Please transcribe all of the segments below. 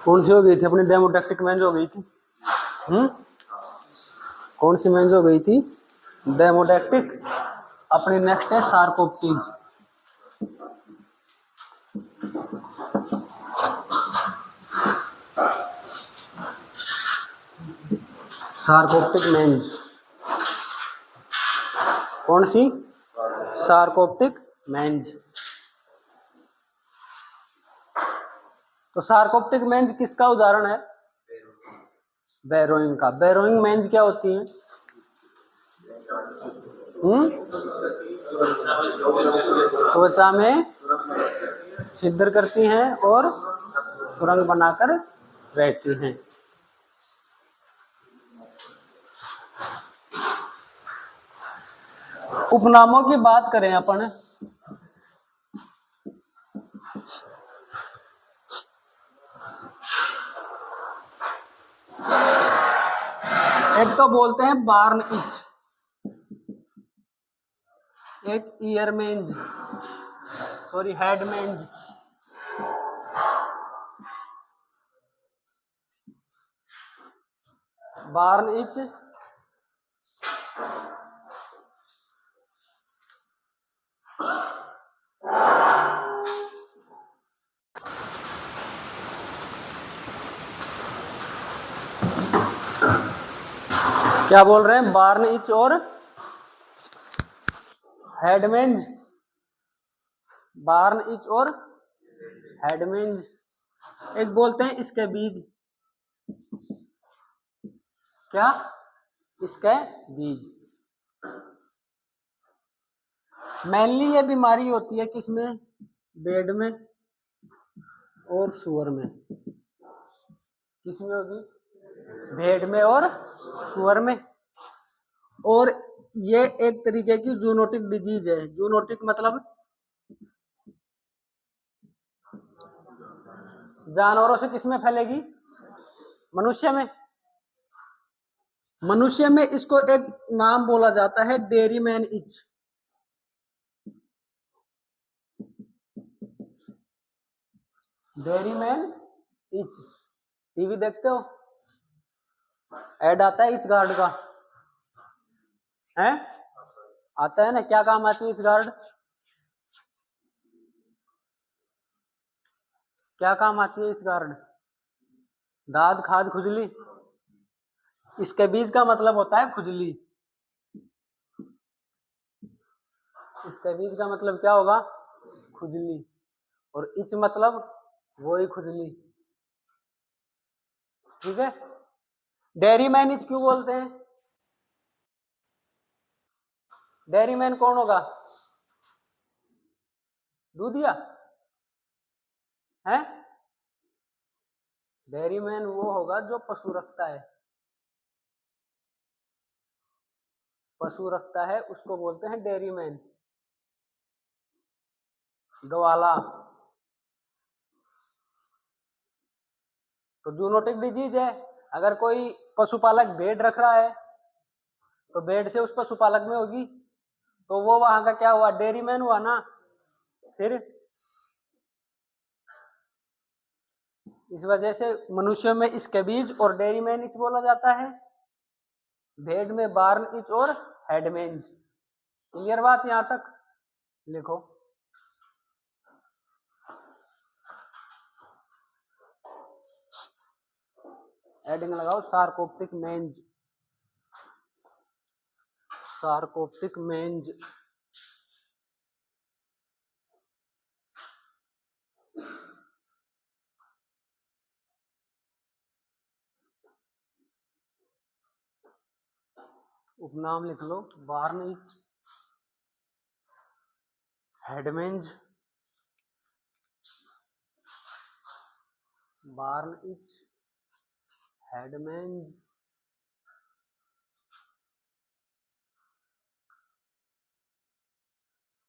कौन सी हो गई थी अपनी डेमोटैक्टिक मेंज हो गई थी? कौन सी मेंज हो गई थी? डेमोटैक्टिक। अपनी नेक्स्ट है सार्कोप्टीज। सार्कोप्टिक मेंज कौन सी? सार्कोप्टिक मेंज। तो सार्कोप्टिक मेंज किसका उदाहरण है? बैरोइंग का। बैरोइंग मेंज क्या होती है? त्वचा में छिद्र करती हैं और सुरंग बनाकर रहती हैं। उपनामों की बात करें अपन, एक तो बोलते हैं बार्न इच, एक ईयर मेंज, सॉरी हेड मेंज। बार्न इच, क्या बोल रहे हैं? बार्न इच और हेड मेंज। बार्न इच और हेड मेंज। एक बोलते हैं इसके बीज। क्या? इसके बीज। मेनली ये बीमारी होती है किसमें? बेड में और सुअर में। किसमें होगी? भेड़ में और सुअर में। और ये एक तरीके की जूनोटिक डिजीज है। जूनोटिक मतलब जानवरों से किसमें फैलेगी? मनुष्य में। मनुष्य में इसको एक नाम बोला जाता है डेयरीमैन इच। डेयरीमैन इच। टीवी देखते हो? ऐड आता है इच गार्ड का, है? आता है ना। क्या काम आती है इच गार्ड? क्या काम आती है इच गार्ड? दाद, खाज, खुजली। इसके बीज का मतलब होता है खुजली। इसके बीज का मतलब क्या होगा? खुजली। और इच मतलब वही खुजली। ठीक है। डेयरीमैन इच क्यों बोलते हैं? डेयरीमैन कौन होगा? दूधिया है? डेयरीमैन वो होगा जो पशु रखता है। पशु रखता है उसको बोलते हैं डेयरीमैन। गवाला। तो जूनोटिक डिजीज है। अगर कोई पशुपालक भेड़ रख रहा है तो भेड़ से उस पशुपालक में होगी, तो वो वहां का क्या हुआ? डेयरीमैन हुआ ना। फिर इस वजह से मनुष्यों में स्कैबीज और डेयरीमैन इच बोला जाता है। भेड़ में बार्न इच और हेडमेंज। क्लियर बात यहां तक? लिखो। एडिंग लगाओ सार्कोप्टिक मेंज। सार्कोप्टिक मेंज। उपनाम लिख लो। बार्न itch, head mange, barn itch head mange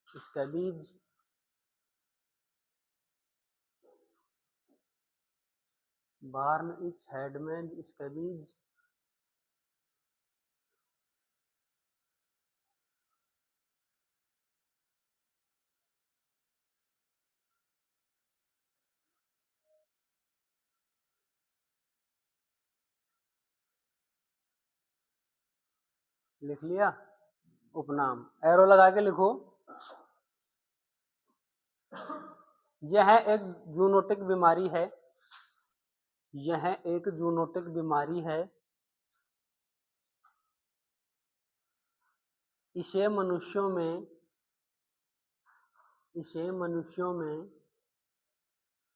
scabies barn itch head mange scabies लिख लिया। उपनाम एरो लगा के लिखो। यह एक जूनोटिक बीमारी है। यह एक जूनोटिक बीमारी है। इसे मनुष्यों में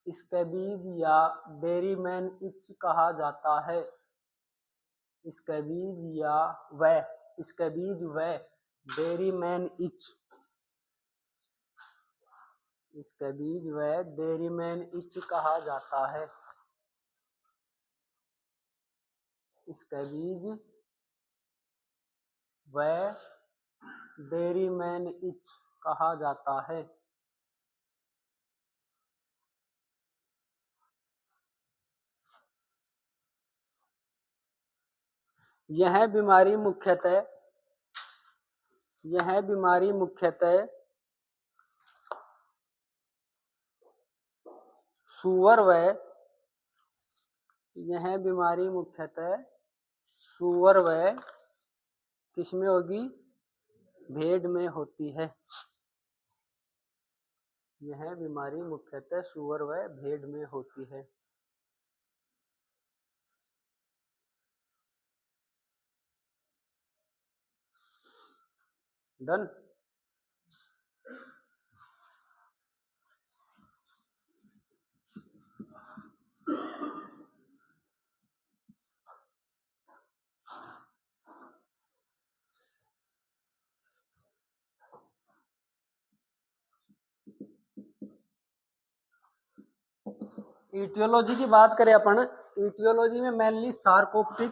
स्कैबीज या डेयरीमैन इच कहा जाता है। स्कैबीज व डेयरीमैन इच स्कैबीज व डेयरीमैन इच कहा जाता है। स्कैबीज व डेयरीमैन इच कहा जाता है। यह बीमारी मुख्यतः सूअर व किसमें होगी? भेड़ में होती है। यह बीमारी मुख्यतः सूअर व भेड़ में होती है। डन। ईटियोलॉजी की बात करें अपन, ईटियोलॉजी में मेनली सार्कोप्टिज,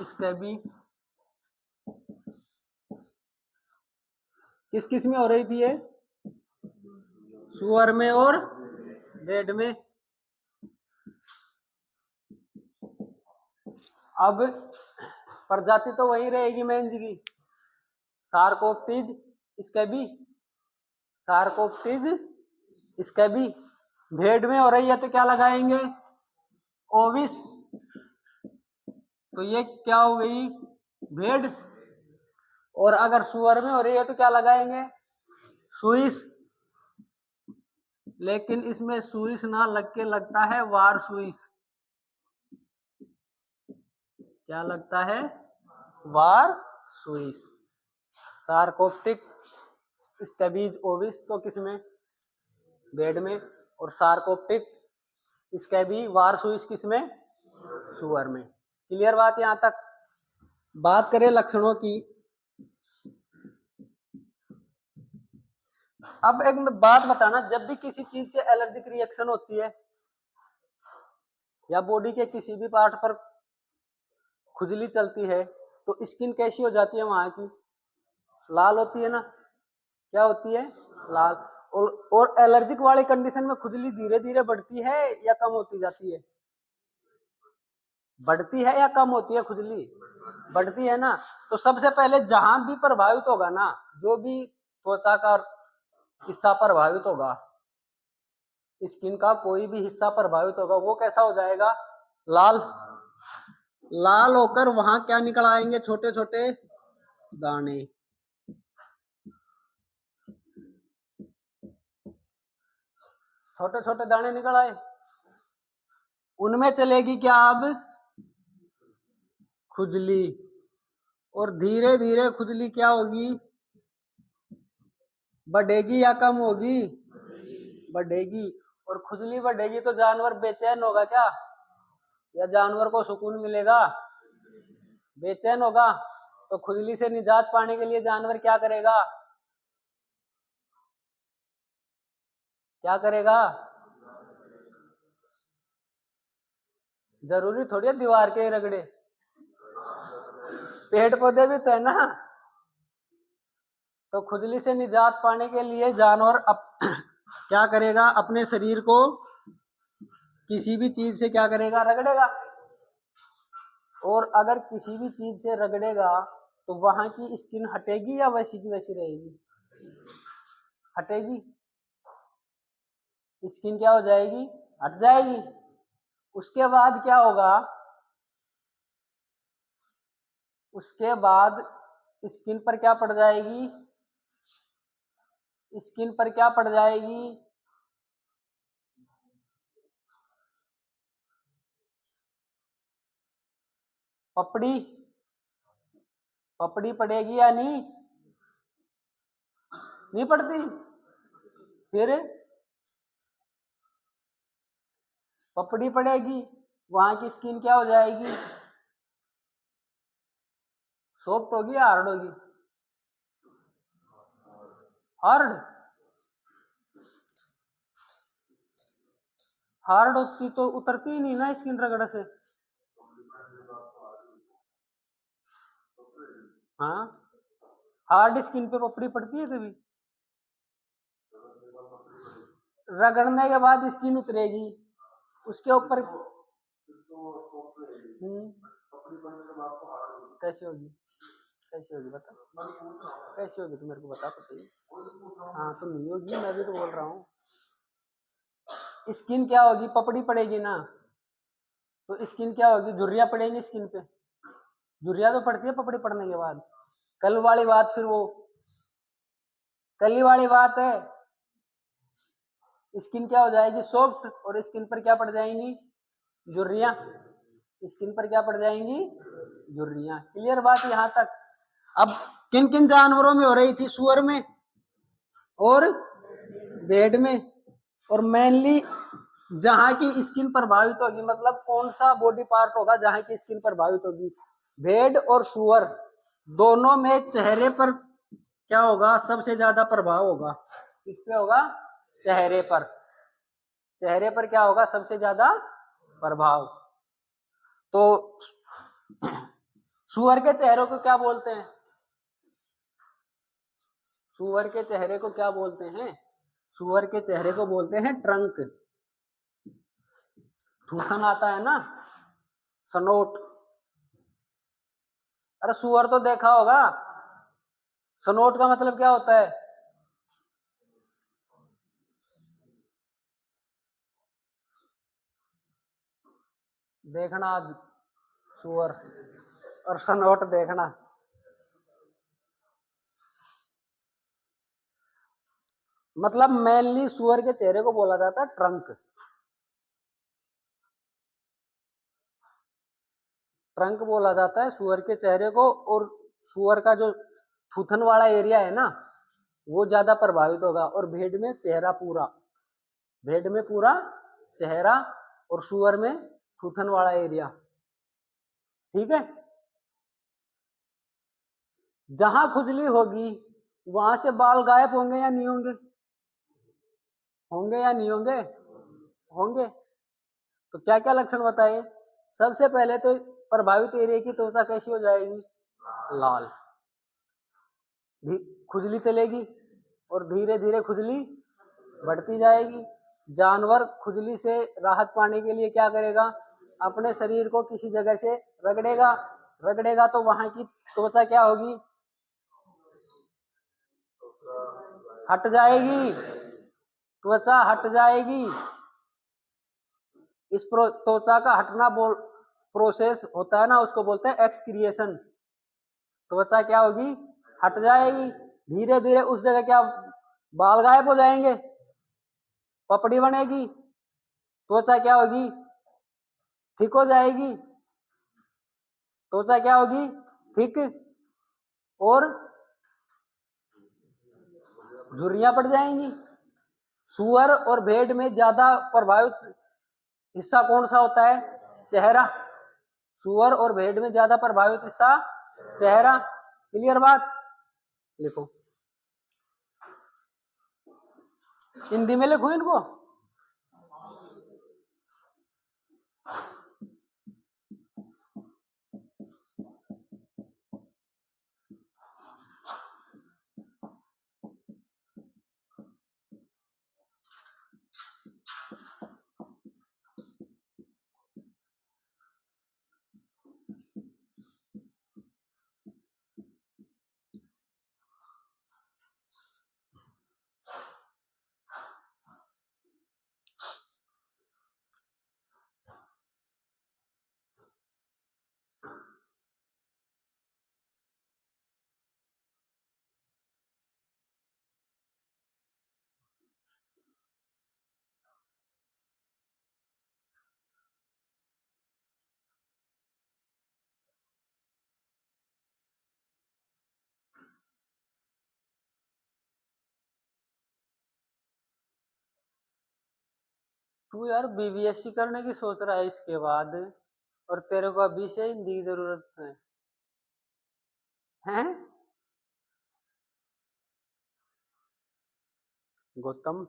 स्कैबी किस में हो रही थी? ये सुअर में और भेड़ में। अब प्रजाति तो वही रहेगी मेन की, सार्कोप्टिज स्कैबी। भेड़ में हो रही है तो क्या लगाएंगे? ओविस। तो ये क्या हो गई? भेड़। और अगर सुअर में हो रही है तो क्या लगाएंगे? सुइस। लेकिन इसमें सुइस ना लग के लगता है वार सुइस। क्या लगता है? वार सुइस। सार्कोप्टिक स्कैबीज ओविस तो किसमें? भेड़ में। और सार्कोप्टिक स्कैबी वार सुइस किसमें? सुअर में। क्लियर बात यहां तक? बात करें लक्षणों की। अब एक बात बताना, जब भी किसी चीज से एलर्जिक रिएक्शन होती है या बॉडी के किसी भी पार्ट पर खुजली चलती है तो स्किन कैसी हो जाती है? वहां की लाल होती है ना। क्या होती है? लाल। और एलर्जिक वाली कंडीशन में खुजली धीरे धीरे बढ़ती है या कम होती जाती है? बढ़ती है या कम होती है खुजली? बढ़ती है ना। तो सबसे पहले जहां भी प्रभावित होगा ना, जो भी त्वचा का हिस्सा प्रभावित होगा, स्किन का कोई भी हिस्सा प्रभावित होगा, वो कैसा हो जाएगा? लाल। लाल होकर वहां क्या निकल आएंगे? छोटे छोटे दाने। छोटे छोटे दाने निकल आए, उनमें चलेगी क्या अब? खुजली। और धीरे धीरे खुजली क्या होगी? बढ़ेगी या कम होगी? बढ़ेगी। और खुजली बढ़ेगी तो जानवर बेचैन होगा क्या? या जानवर को सुकून मिलेगा? बेचैन होगा। तो खुजली से निजात पाने के लिए जानवर क्या करेगा? क्या करेगा? जरूरी थोड़ी है दीवार के ही रगड़े, पेड़ पौधे भी तो है ना। तो खुजली से निजात पाने के लिए जानवर क्या करेगा? अपने शरीर को किसी भी चीज से क्या करेगा? रगड़ेगा। और अगर किसी भी चीज से रगड़ेगा तो वहां की स्किन हटेगी या वैसी की वैसी रहेगी? हटेगी। स्किन क्या हो जाएगी? हट जाएगी। उसके बाद क्या होगा? उसके बाद स्किन पर क्या पड़ जाएगी? स्किन पर क्या पड़ जाएगी? पपड़ी। पपड़ी पड़ेगी या नहीं? नहीं पड़ती। फिर पपड़ी पड़ेगी, वहां की स्किन क्या हो जाएगी? सॉफ्ट होगी या हार्ड होगी? हार्ड। हार्ड होती तो उतरती ही नहीं ना स्किन रगड़ से। हाँ, हार्ड स्किन पे पपड़ी पड़ती है कभी? रगड़ने के बाद स्किन उतरेगी, उसके ऊपर कैसे होगी? कैसे होगी बता? कैसे होगी? तू मेरे को बता तो सही। हाँ तो नहीं होगी, मैं भी तो बोल रहा हूँ। स्किन क्या होगी? पपड़ी पड़ेगी ना, तो स्किन क्या होगी? झुर्रियां पड़ेंगी स्किन पे। झुर्रियां तो पड़ती है पपड़ी पड़ने के बाद। कल वाली बात, फिर वो कल वाली बात है। स्किन क्या हो जाएगी? सॉफ्ट। और स्किन पर क्या पड़ जाएंगी? झुर्रियां। स्किन पर क्या पड़ जाएंगी? झुर्रियां। क्लियर बात यहाँ तक? अब किन किन जानवरों में हो रही थी? सूअर में और भेड़ में। और मेनली जहां की स्किन प्रभावित होगी, मतलब कौन सा बॉडी पार्ट होगा जहां की स्किन प्रभावित होगी? भेड़ और सूअर दोनों में चेहरे पर क्या होगा? सबसे ज्यादा प्रभाव होगा। किस पे होगा? चेहरे पर। चेहरे पर क्या होगा? सबसे ज्यादा प्रभाव। तो सूअर के चेहरे को क्या बोलते हैं? सूअर के चेहरे को क्या बोलते हैं? सूअर के चेहरे को बोलते हैं ट्रंक। थूथन आता है ना, सनोट। अरे सूअर तो देखा होगा। सनोट का मतलब क्या होता है? देखना आज सूअर और सनोट देखना। मतलब मेनली सूअर के चेहरे को बोला जाता है ट्रंक। ट्रंक बोला जाता है सूअर के चेहरे को। और सूअर का जो थूथन वाला एरिया है ना, वो ज्यादा प्रभावित होगा। और भेड़ में चेहरा पूरा, भेड़ में पूरा चेहरा, और सूअर में थूथन वाला एरिया। ठीक है। जहां खुजली होगी वहां से बाल गायब होंगे या नहीं होंगे? होंगे या नहीं होंगे? होंगे। तो क्या क्या लक्षण बताए? सबसे पहले तो प्रभावित एरिया की त्वचा कैसी हो जाएगी? लाल। खुजली चलेगी और धीरे धीरे खुजली बढ़ती जाएगी। जानवर खुजली से राहत पाने के लिए क्या करेगा? अपने शरीर को किसी जगह से रगड़ेगा। रगड़ेगा तो वहां की त्वचा क्या होगी? हट जाएगी। त्वचा हट जाएगी। इस त्वचा का हटना प्रोसेस होता है ना, उसको बोलते हैं एक्सक्रिएशन। त्वचा क्या होगी? हट जाएगी। धीरे धीरे उस जगह क्या बाल गायब हो जाएंगे, पपड़ी बनेगी, त्वचा क्या होगी? थिक हो जाएगी। त्वचा क्या होगी? थिक। और झुर्रियां पड़ जाएंगी। सूअर और भेड़ में ज्यादा प्रभावित हिस्सा कौन सा होता है? चेहरा। सूअर और भेड़ में ज्यादा प्रभावित हिस्सा चेहरा। क्लियर बात? लिखो। हिंदी में लिखो इनको। तू यार बीबीएससी करने की सोच रहा है इसके बाद, और तेरे को अभी से हिंदी की जरूरत है? हैं गौतम?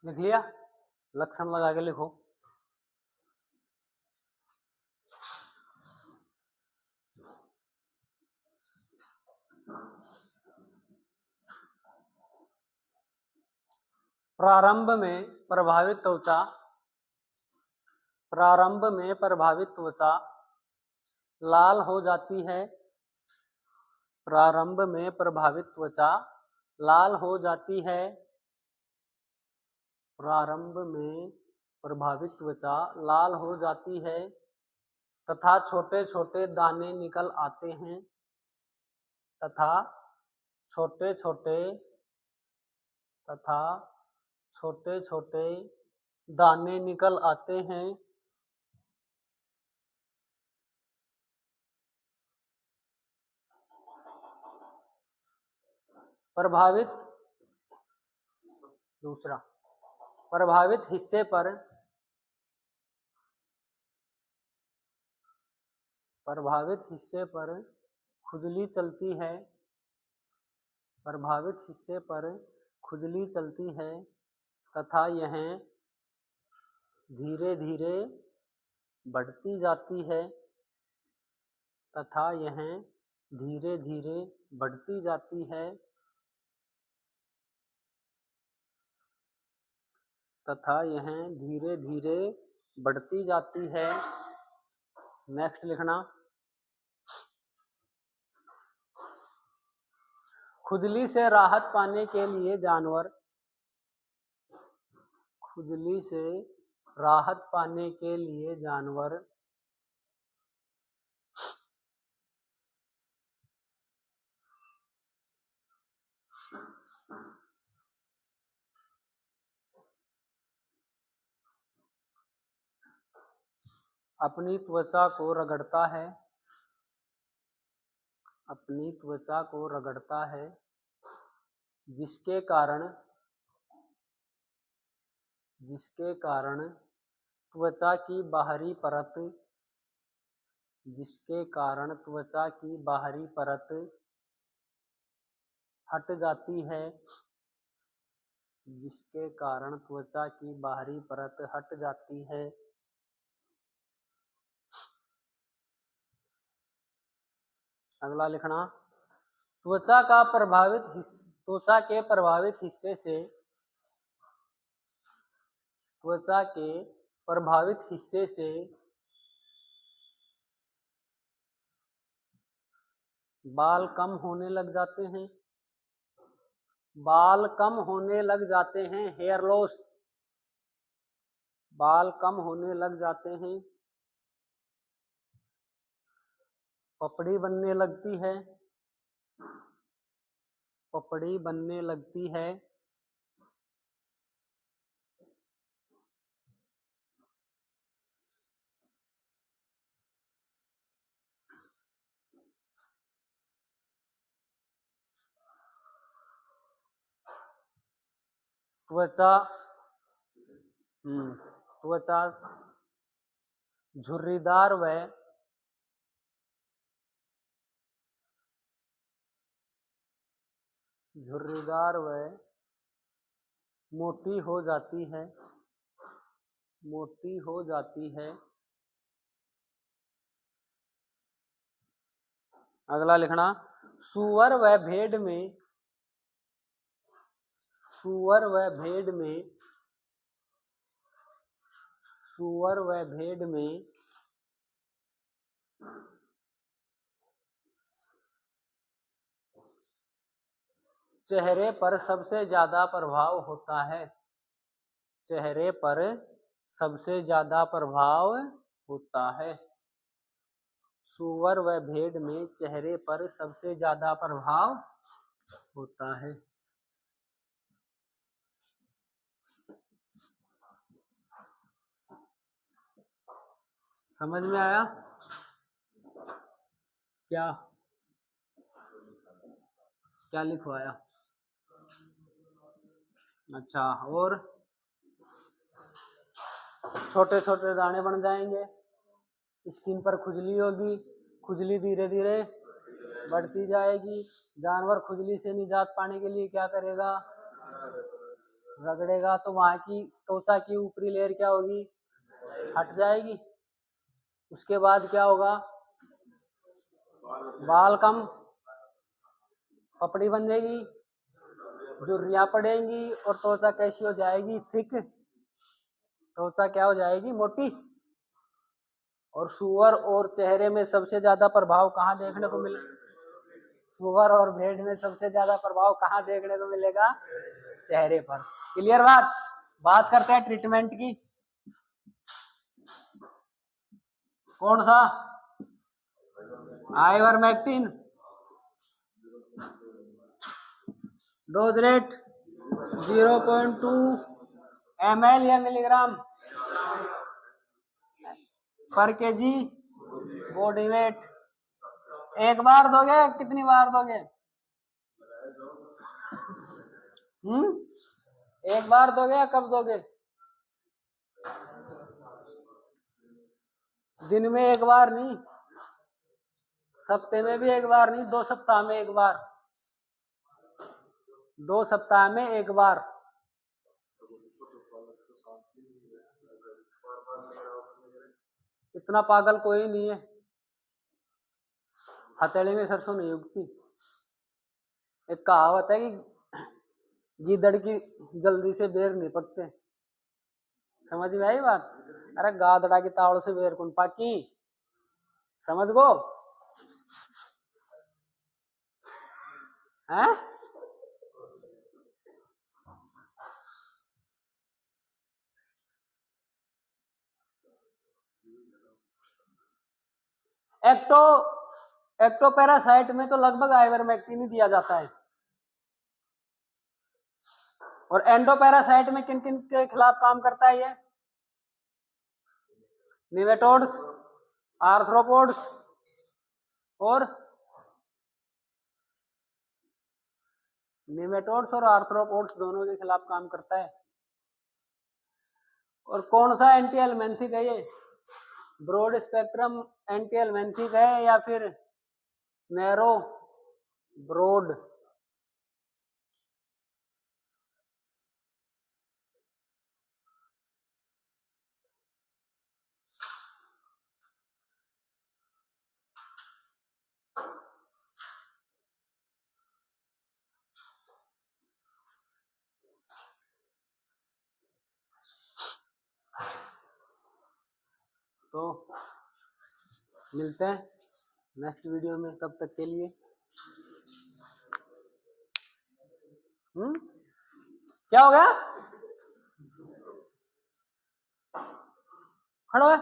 लिख लिया? लक्षण लगा के लिखो। प्रारंभ में प्रभावित त्वचा, प्रारंभ में प्रभावित त्वचा लाल हो जाती है। प्रारंभ में प्रभावित त्वचा लाल हो जाती है। प्रारंभ में प्रभावित त्वचा लाल हो जाती है तथा छोटे छोटे दाने निकल आते हैं। तथा छोटे छोटे तथा छोटे छोटे दाने निकल आते हैं। प्रभावित, दूसरा, प्रभावित हिस्से पर, प्रभावित हिस्से पर खुजली चलती है। प्रभावित हिस्से पर खुजली चलती है तथा यह धीरे धीरे बढ़ती जाती है। तथा यह धीरे धीरे बढ़ती जाती है। तथा यह धीरे धीरे बढ़ती जाती है। नेक्स्ट लिखना। खुजली से राहत पाने के लिए जानवर, खुजली से राहत पाने के लिए जानवर अपनी त्वचा को रगड़ता है। अपनी त्वचा को रगड़ता है जिसके कारण त्वचा की बाहरी परत, जिसके कारण त्वचा की बाहरी परत हट जाती है। जिसके कारण त्वचा की बाहरी परत हट जाती है। अगला लिखना, त्वचा के प्रभावित हिस्से से त्वचा के प्रभावित हिस्से से बाल कम होने लग जाते हैं। बाल कम होने लग जाते हैं, हेयर लॉस। बाल कम होने लग जाते हैं। पपड़ी बनने लगती है। पपड़ी बनने लगती है। त्वचा त्वचा झुर्रीदार व मोटी हो जाती है। मोटी हो जाती है। अगला लिखना, सुअर व भेड़ में सुअर व भेड़ में सुअर व भेड़ में चेहरे पर सबसे ज्यादा प्रभाव होता है। चेहरे पर सबसे ज्यादा प्रभाव होता है। सुअर व भेड़ में चेहरे पर सबसे ज्यादा प्रभाव होता है। समझ में आया क्या? क्या लिखवाया? अच्छा, और छोटे छोटे दाने बन जाएंगे, स्किन पर खुजली होगी, खुजली धीरे धीरे बढ़ती जाएगी। जानवर खुजली से निजात पाने के लिए क्या करेगा? रगड़ेगा, तो वहां की त्वचा की ऊपरी लेयर क्या होगी? हट जाएगी। उसके बाद क्या होगा? बाल कम, पपड़ी बन जाएगी, झुर्रियां पड़ेंगी और त्वचा कैसी हो जाएगी? थिक। त्वचा क्या हो जाएगी? मोटी। और सुअर और चेहरे में सबसे ज्यादा प्रभाव कहाँ देखने को मिले? सुअर और भेड़ में सबसे ज्यादा प्रभाव कहाँ देखने को मिलेगा? चेहरे पर। क्लियर बात? बात करते हैं ट्रीटमेंट की। कौन सा? आइवरमेक्टिन। डोज रेट 0.2 ml या मिलीग्राम पर केजी बॉडी वेट। एक बार दोगे, कितनी बार दोगे? एक बार दोगे या कब दोगे? दिन में एक बार नहीं, सप्ते में भी एक बार नहीं, 2 सप्ताह में एक बार। 2 सप्ताह में एक बार। इतना पागल कोई नहीं है। हथेली में सरसों नहीं उगती। एक कहावत है कि गीदड़ की जल्दी से बेर नहीं पकते। समझ में आई बात? अरे गादड़ा की तावड़ से बेर कौन पाकी? समझ गो हैं? एक्टोपैरासाइट में तो लगभग आइवरमेक्टिन ही दिया जाता है। और एंडोपैरासाइट में किन किन के खिलाफ काम करता है ये? निमेटोड्स, आर्थ्रोपोड्स और आर्थ्रोपोड्स दोनों के खिलाफ काम करता है। और कौन सा एंटी एलमेंथिक है ये? ब्रॉड स्पेक्ट्रम एंटी एलमेंथिक है या फिर नैरो ब्रॉड? तो मिलते हैं नेक्स्ट वीडियो में, तब तक के लिए क्या हो गया? खड़ो है।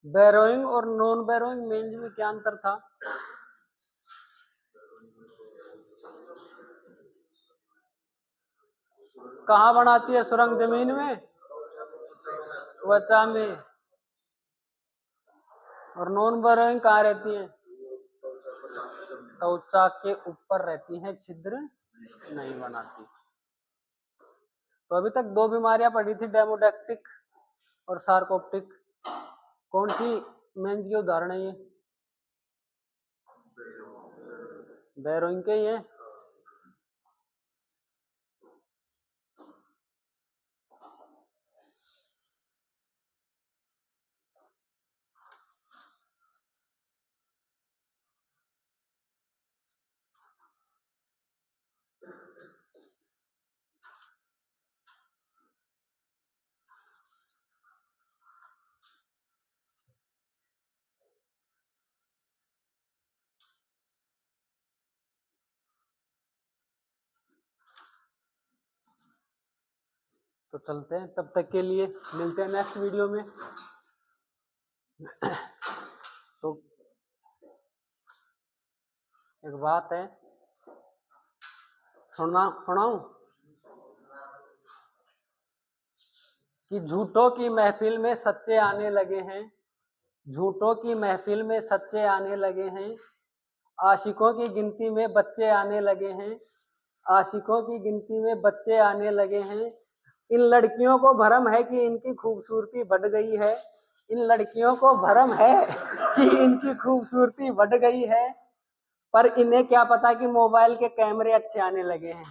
बैरोइंग और नॉन बैरोइंग मेंज में क्या अंतर था? कहाँ बनाती है सुरंग? जमीन में, त्वचा में। और नॉन बैरोइंग कहाँ रहती है? त्वचा के ऊपर रहती है, छिद्र नहीं बनाती। तो अभी तक दो बीमारियां पड़ी थी, डेमोडेक्टिक और सार्कोप्टिक। कौन सी मेंज के उदाहरण है ये? बैरोइंग के ही है। तो चलते हैं, तब तक के लिए मिलते हैं नेक्स्ट वीडियो में। तो एक बात है, सुनाऊं कि झूठों की महफिल में सच्चे आने लगे हैं, झूठों की महफिल में सच्चे आने लगे हैं, आशिकों की गिनती में बच्चे आने लगे हैं, आशिकों की गिनती में बच्चे आने लगे हैं। इन लड़कियों को भ्रम है कि इनकी खूबसूरती बढ़ गई है, इन लड़कियों को भ्रम है कि इनकी खूबसूरती बढ़ गई है, पर इन्हें क्या पता कि मोबाइल के कैमरे अच्छे आने लगे हैं।